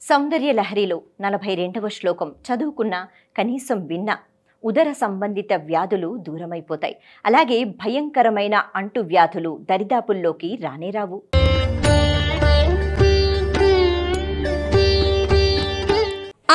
సౌందర్య లహరిలో 42వ శ్లోకం చదువుకున్నా కనీసం విన్నా ఉదర సంబంధిత వ్యాధులు దూరమైపోతాయి. అలాగే భయంకరమైన అంటు వ్యాధులు దరిదాపుల్లోకి రానేరావు.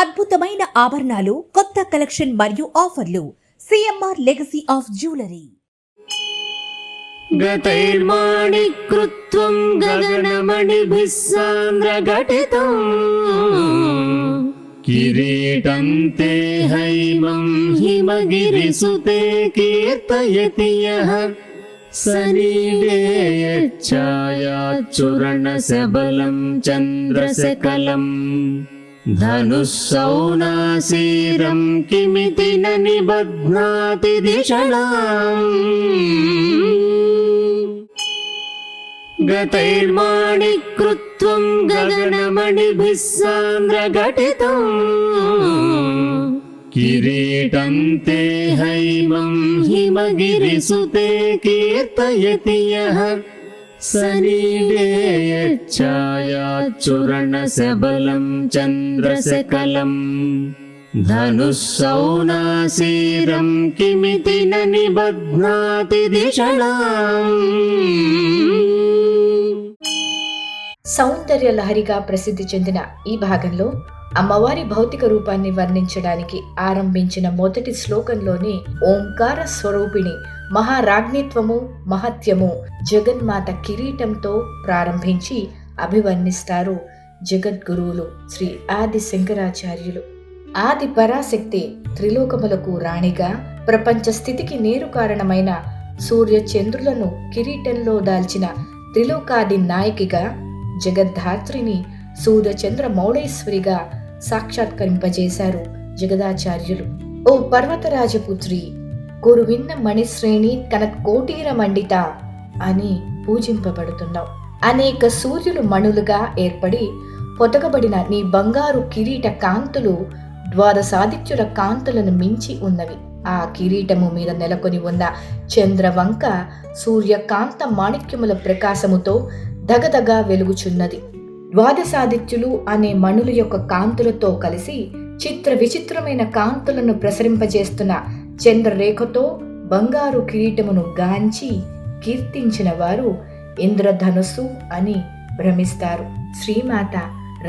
అద్భుతమైన ఆభరణాలు, కొత్త కలెక్షన్ మరియు ఆఫర్లు. CMR legacy of jewellery. గతైర్మాణికృత్వం గగనమణిభిः సాంద్రఘటితం కిరీటం తే హైమం హిమగిరిసుతే కీర్తయతి యః సనీడేయచ్ఛాయాచ్చురణశబలం చంద్రశకలం ధనుస్సౌనాసీరం కిమితి న నిబధ్నాతి దిశలాం గతైర్మాణికృత్వం గగనమణిభిः సాంద్రఘటితం కిరీటం తే హైమం హిమగిరిసుతే కీర్తయతి యః సనీడేయచ్ఛాయాచ్చురణశబలం చంద్రశకలం ధనుస్సౌనాసీరం కిమితి న నిబధ్నాతి దిశలాం. సౌందర్య లహరిగా ప్రసిద్ధి చెందిన ఈ భాగంలో అమ్మవారి భౌతిక రూపాన్ని వర్ణించడానికి ఆరంభించిన మొదటి శ్లోకంలోని ఓంకార స్వరూపిణి మహారాజ్ఞిత్వము మహత్యము జగన్మాత కిరీటంతో ప్రారంభించి అభివర్ణిస్తారు జగద్గురువులు శ్రీ ఆది శంకరాచార్యులు. ఆది పరాశక్తి త్రిలోకములకు రాణిగా, ప్రపంచ స్థితికి నేరు కారణమైన సూర్య చంద్రులను కిరీటంలో దాల్చిన త్రిలోకాది నాయకిగా, జగద్ధాత్రిని సూర్యచంద్ర మౌళేశ్వరిగా సాక్షాత్కరింపజేశారు జగదాచార్యులు. ఓ పర్వతరాజపుత్రి, కురువిన్న మణిశ్రేణి కనత్కోటీర మండిత అని పూజింపబడుతున్నావు. అనేక సూర్యులు మణులుగా ఏర్పడి పొతకబడిన నీ బంగారు కిరీట కాంతులు ద్వాదశాదిత్యుల కాంతులను మించి ఉన్నవి. ఆ కిరీటము మీద నెలకొని ఉన్న చంద్రవంక సూర్యకాంత మాణిక్యముల ప్రకాశముతో దగదగా వెలుగుచున్నది. ద్వాదశాదిత్యులు అనే మణుల యొక్క కాంతులతో కలిసి చిత్ర విచిత్రమైన కాంతులను ప్రసరింపజేస్తున్న చంద్రరేఖతో బంగారు కిరీటమును గాంచి కీర్తించిన వారు ఇంద్రధనుస్సు అని భ్రమిస్తారు. శ్రీమాత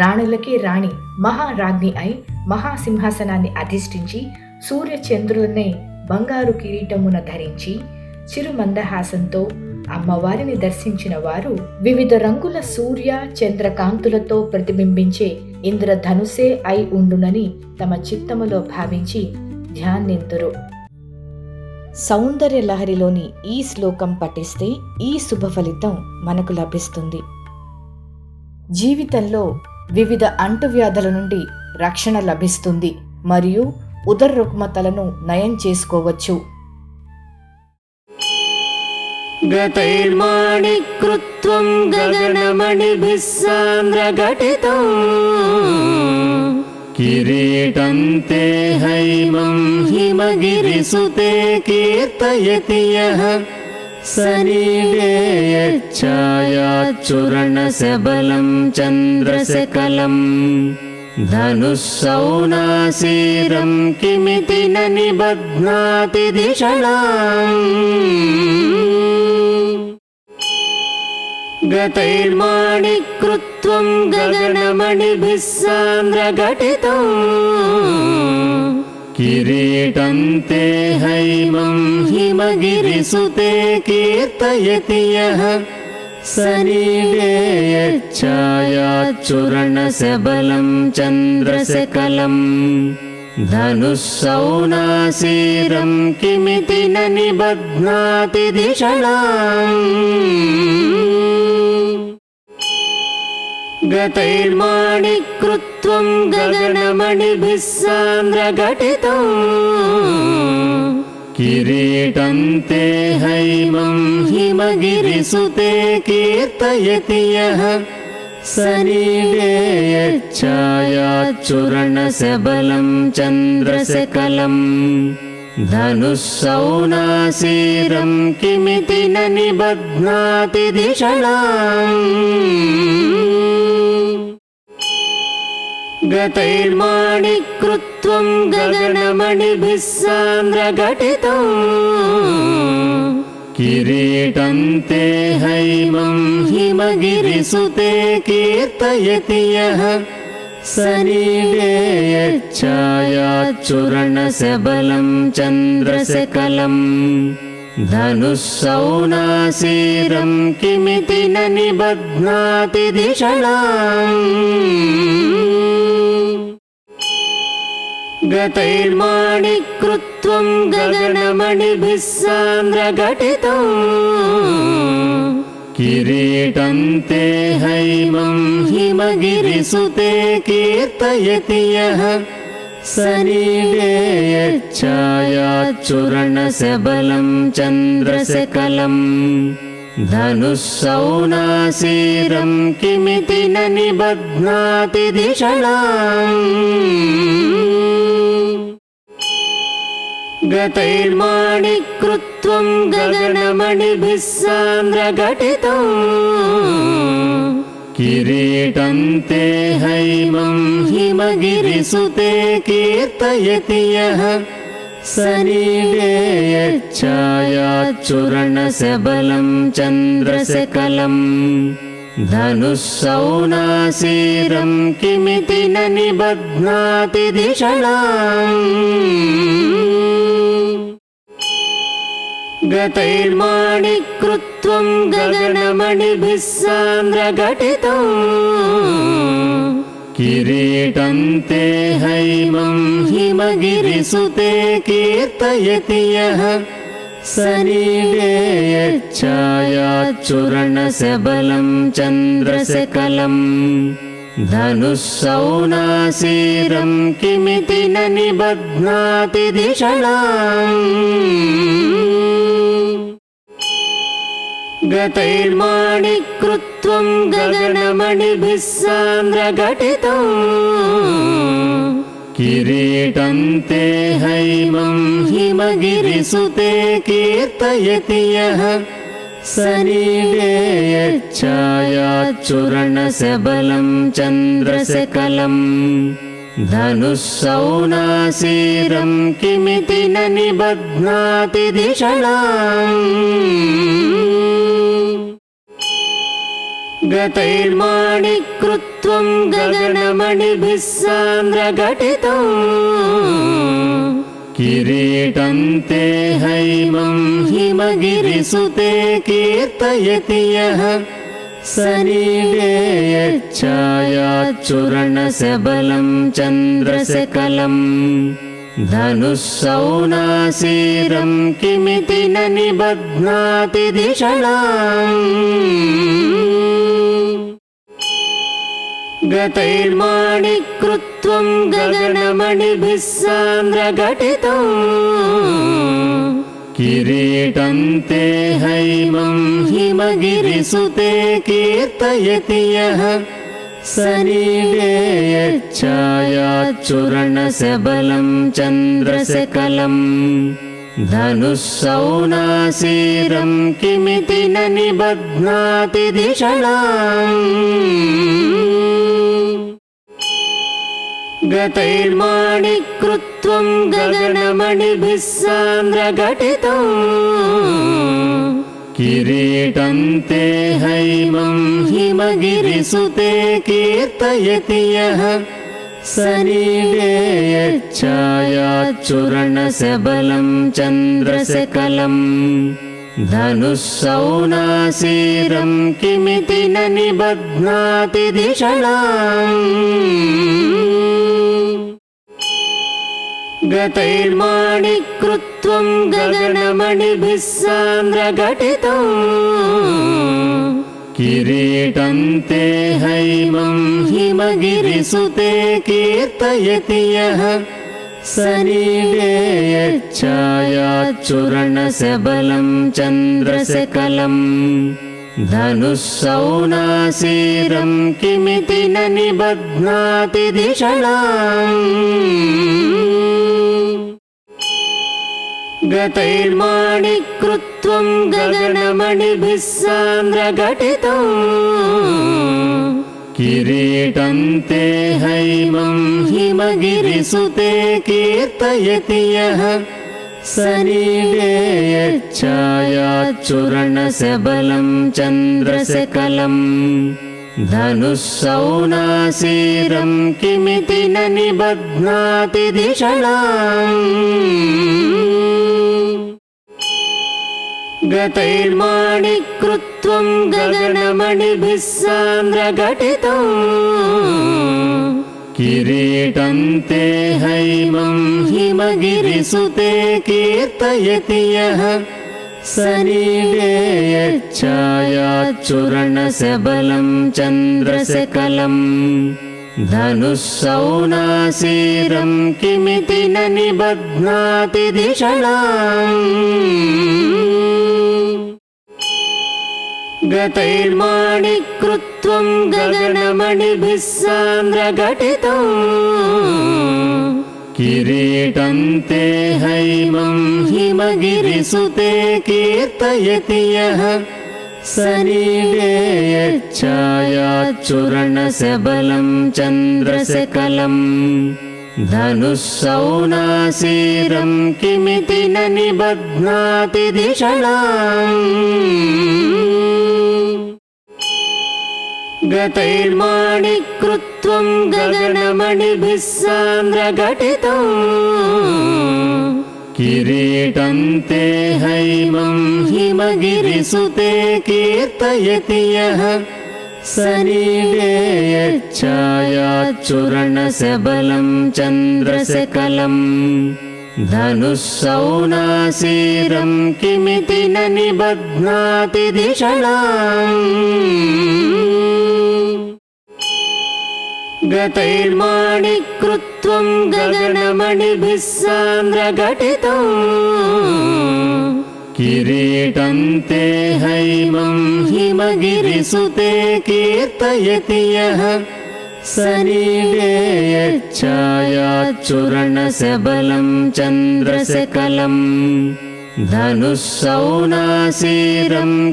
రాణులకే రాణి, మహారాజ్ఞి అయి మహాసింహాసనాన్ని అధిష్ఠించి సూర్యచంద్రులనే బంగారు కిరీటమున ధరించి చిరుమందహాసంతో అమ్మవారిని దర్శించిన వారు వివిధ రంగుల సూర్య చంద్రకాంతులతో ప్రతిబింబించే ఇంద్రధనుసే అయి ఉండునని తమ చిత్తములో భావించి ధ్యానింతురు. సౌందర్య లహరిలోని ఈ శ్లోకం పఠిస్తే ఈ శుభ ఫలితం మనకు లభిస్తుంది. జీవితంలో వివిధ అంటువ్యాధుల నుండి రక్షణ లభిస్తుంది మరియు ఉదర రుగ్మతలను నయం చేసుకోవచ్చు. గతైర్మాణికృత్వం గగనమణిభిः సాంద్రఘటితం కిరీటం తే హైమం హిమగిరిసుతే కీర్తయతి యః సనీడేయచ్ఛాయాచ్చురణశబలం చంద్రశకలం ధనుస్సౌనాసీరం కిమితి న నిబధ్నాతి దిశలాం గతైర్మాణికృత్వం గగనమణిభిः సాంద్రఘటితం కిరీటం తే హైమం హిమగిరిసుతే కీర్తయతి యః సనీడేయచ్ఛాయాచ్చురణశబలం చంద్రశకలం ధనుస్సౌనాసీరం కిమితి న నిబధ్నాతి దిశలాం గతైర్మాణికృత్వం గగనమణిభిः సాంద్రఘటితం కిరీటం తే హైమం హిమగిరిసుతే కీర్తయతి యః సనీడేయచ్ఛాయాచ్చురణశబలం చంద్రశకలం ధనుస్సౌనాసీరం కిమితి న నిబధ్నాతి దిశలాం गतैर्माणिकृत्वं गगनमणिभिः सान्द्रघटितम् किरीटं ते हैमं हिमगिरिसुते कीर्तयति यः सनीडे यच्छायाच्चूर्णसबलं चन्द्रसकलम् धनुःसौनासीरं किमिति न निबध्नाति दिशलाम् गतैर्माणिकृत्वं गगनमणिभिः सान्द्रघटितम् किरीटं ते हैमं हिमगिरिसुते कीर्तयति यः सनीडे यच्छायाच्चूर्णसबलं चन्द्रसकलम् धनुःसौनासीरं किमिति न निबध्नाति दिशलाम् गतैर्माणिकृत्वं गगनमणिभिः सान्द्रघटितम् किरीटं ते हैमं हिमगिरिसुते कीर्तयति यः सनीडे यच्छायाच्चूर्णसबलं चन्द्रसकलम् धनुःसौनासीरं किमिति न निबध्नाति दिशलाम् गतैर्माणिकृत्वं गगनमणिभिः सान्द्रघटितम् किरीटं ते हैमं हिमगिरिसुते कीर्तयति यः सनीडे यच्छायाच्चूर्णसबलं चन्द्रसकलम् धनुःसौनासीरं किमिति न निबध्नाति दिशलाम् गतैर्माणिकृत्वं गगनमणिभिः सान्द्रघटितम् किरीटं ते हैमं हिमगिरिसुते कीर्तयति यः सनीडे यच्छायाच्चूर्णसबलं चन्द्रसकलम् धनुःसौनासीरं किमिति न निबध्नाति दिशलाम् गतैर्माणिकृत्वं गगनमणिभिः सान्द्रघटितम् किरीटं ते हैमं हिमगिरिसुते कीर्तयति यः सनीडे यच्छायाच्चूर्णसबलं चन्द्रसकलम् धनुःसौनासीरं किमिति न निबध्नाति दिशलाम् गतैर्माणिकृत्वं गगनमणिभिः सान्द्रघटितम् किरीटं ते हैमं हिमगिरिसुते कीर्तयति यः सनीडे यच्छायाच्चूर्णसबलं चन्द्रसकलम् धनुःसौनासीरं किमिति न निबध्नाति दिशलाम् गतैर्माणिकृत्वं गगनमणिभिः सान्द्रघटितम् किरीटं ते हैमं हिमगिरिसुते कीर्तयति यः सनीडे यच्छायाच्चूर्णसबलं चन्द्रसकलम् धनुःसौनासीरं किमिति न निबध्नाति दिशलाम् गतैर्माणिकृत्वं गगनमणिभिः सान्द्रघटितम् किरीटं ते हैमं हिमगिरिसुते कीर्तयति यः सनीडे यच्छायाच्चूर्णसबलं चन्द्रसकलम् धनुःसौनासीरं किमिति न निबध्नाति दिशलाम् गतैर्माणिकृत्वं गगनमणिभिः सान्द्रघटितम् किरीटं ते हैमं हिमगिरिसुते कीर्तयति यः सनीडे यच्छायाच्चूर्णशबलं चन्द्रशकलम् धनुःसौनासीरं किमिति न निबध्नाति दिशणाम् गतैर्माणिकृत्वं गगनमणिभिः सान्द्रघटितम् किरीटं ते हैमं हिमगिरिसुते कीर्तयति यः सनीडे यच्छायाच्चूर्णशबलं चन्द्रशकलम् धनुःसौनासीरं किमिति न निबध्नाति दिशणाम् गतैर्माणिकृत्वं गगनमणिभिः सान्द्रघटितम् किरीटं ते हैमं हिमगिरिसुते कीर्तयति यः सनीडे यच्छायाच्चूर्णशबलं चन्द्रशकलम् धनुःसौनासीरं किमिति न निबध्नाति दिशणाम् गतैर्माणिकृत्वं गगनमणिभिः सान्द्रघटितम् किरीटं ते हैमं हिमगिरिसुते कीर्तयति यः सनीडे यच्छायाच्चूर्णशबलं चन्द्रशकलम् धनुःसौनासीरं किमिति न निबध्नाति दिशणाम् गतैर्माणिकृत्वं गगनमणिभिः सान्द्रघटितम् किरीटं ते हैमं हिमगिरिसुते कीर्तयति यः सनीडे यच्छायाच्चूर्णशबलं चन्द्रशकलम् धनुःसौनासीरं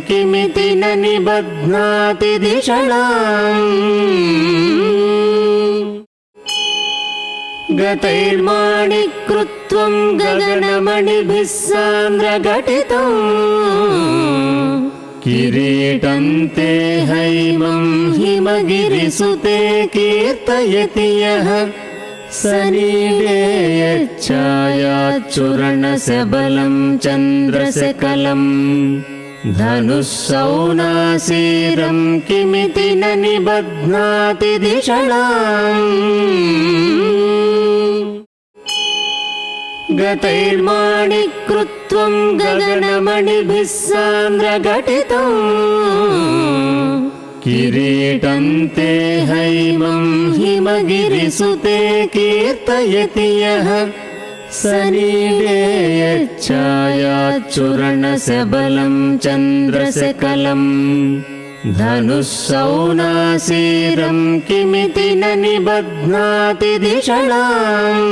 किमिति न निबध्नाति दिशणाम् गतैर्माणिकृत्वं गगनमणिभिः सान्द्रघटितम् किरीटं ते हैमं हिमगिरिसुते कीर्तयति यः सनीडे यच्छायाच्चूर्णशबलं चन्द्रशकलम् धनुःसौनासीरं किमिति न निबध्नाति दिशणाम् गतैर्माणिकृत्वं गगनमणिभिः सान्द्रघटितम् किरीटं ते हैमं हिमगिरिसुते कीर्तयति यः सनीडे यच्छायाच्चूर्णशबलं चन्द्रशकलम् धनुःसौनासीरं किमिति न निबध्नाति दिशणाम्